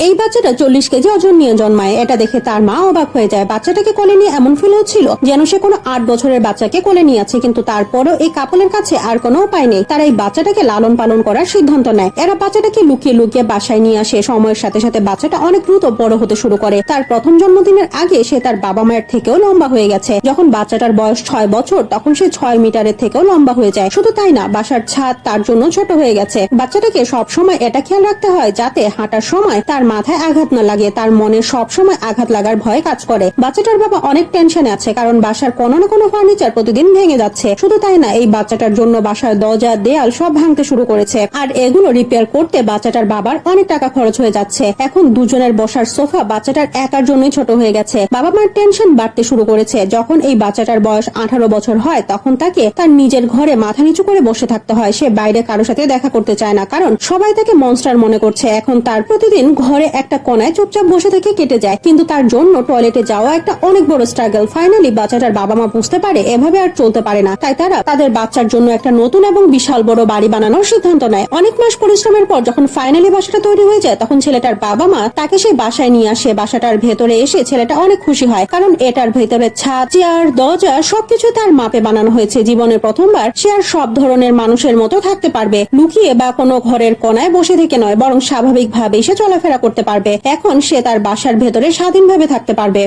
এই বাচ্চাটা 40 কেজি ওজন নিয়ে জন্মায়। এটা দেখে তার মা অবাক হয়ে যায়। বাচ্চাটাকে কোলে নিয়ে এমন ফিল হচ্ছিল যেন সে কোনো 8 বছরের বাচ্চাকে কোলে নিয়ে আছে, কিন্তু তারপরও এই কাপলের কাছে আর কোনো উপায় নেই। তারা এই বাচ্চাটাকে লালন পালন করার সিদ্ধান্ত নেয়। এরা বাচ্চাটাকে লুকিয়ে লুকিয়ে বাসায় নিয়ে আসে। সময়ের সাথে সাথে বাচ্চাটা অনেক দ্রুত বড় হতে শুরু করে। তার প্রথম জন্মদিনের আগে সে তার বাবা মায়ের থেকেও লম্বা হয়ে গেছে। যখন বাচ্চাটার বয়স 6 বছর তখন সে 6 মিটারের থেকেও লম্বা হয়ে যায়। শুধু তাই না, বাসার ছাদ তার জন্য ছোট হয়ে গেছে। বাচ্চাটাকে সব সময় এটা খেয়াল রাখতে হয় যাতে হাঁটার সময় তার মাথায় আঘাত না লাগে। তার মনে সব সময় আঘাত লাগার ভয় কাজ করে। বাচ্চাটার বাবা অনেক টেনশনে আছে, কারণ বাসার কোনো না কোনো ফার্নিচার প্রতিদিন ভেঙে যাচ্ছে। শুধু তাই না, এই বাচ্চাটার জন্য বাসার দরজা দেয়াল সব ভাঙতে শুরু করেছে, আর এগুলো রিপেয়ার করতে বাচ্চাটার বাবার অনেক টাকা খরচ হয়ে যাচ্ছে। এখন দুজনের বসার সোফা বাচ্চাটার একার জন্যই ছোট হয়ে গেছে। বাবা মার টেনশন বাড়তে শুরু করেছে। যখন এই বাচ্চাটার বয়স 18 বছর হয় তখন তাকে তার নিজের ঘরে মাথা নিচু করে বসে থাকতে হয়। সে বাইরে কারোর সাথে দেখা করতে চায় না, কারণ সবাই তাকে মনস্টার মনে করছে। এখন তার প্রতিদিন ঘরে একটা কোনায় চুপচাপ বসে থেকে কেটে যায়, কিন্তু তার জন্য টয়লেটে যাওয়া একটা অনেক বড় স্ট্রাগল। ফাইনালি বাচ্চাটার বাবা মা বুঝতে পারে এভাবে আর চলতে পারে না, তাই তারা তাদের বাচ্চার জন্য একটা নতুন এবং বিশাল বড় বাড়ি বানানোর সিদ্ধান্ত নেয়। অনেক মাস পরিশ্রমের পর যখন ফাইনালি বাসাটা তৈরি হয়ে যায় তখন ছেলেটার বাবা মা তাকে সেই বাসায় নিয়ে আসে। বাসাটার ভেতরে এসে ছেলেটা অনেক খুশি হয়, কারণ এটার ভেতরে ছাদ, চেয়ার, দরজা সবকিছু তার মাপে বানানো হয়েছে। জীবনের প্রথমবার সে আর সব ধরনের মানুষের মতো থাকতে পারবে, লুকিয়ে বা কোনো ঘরের কোনায় বসে থেকে নয়, বরং স্বাভাবিকভাবেই সে চলাফেরা করতে পারবে। এখন সে তার বাসার ভেতরে স্বাধীনভাবে থাকতে পারবে।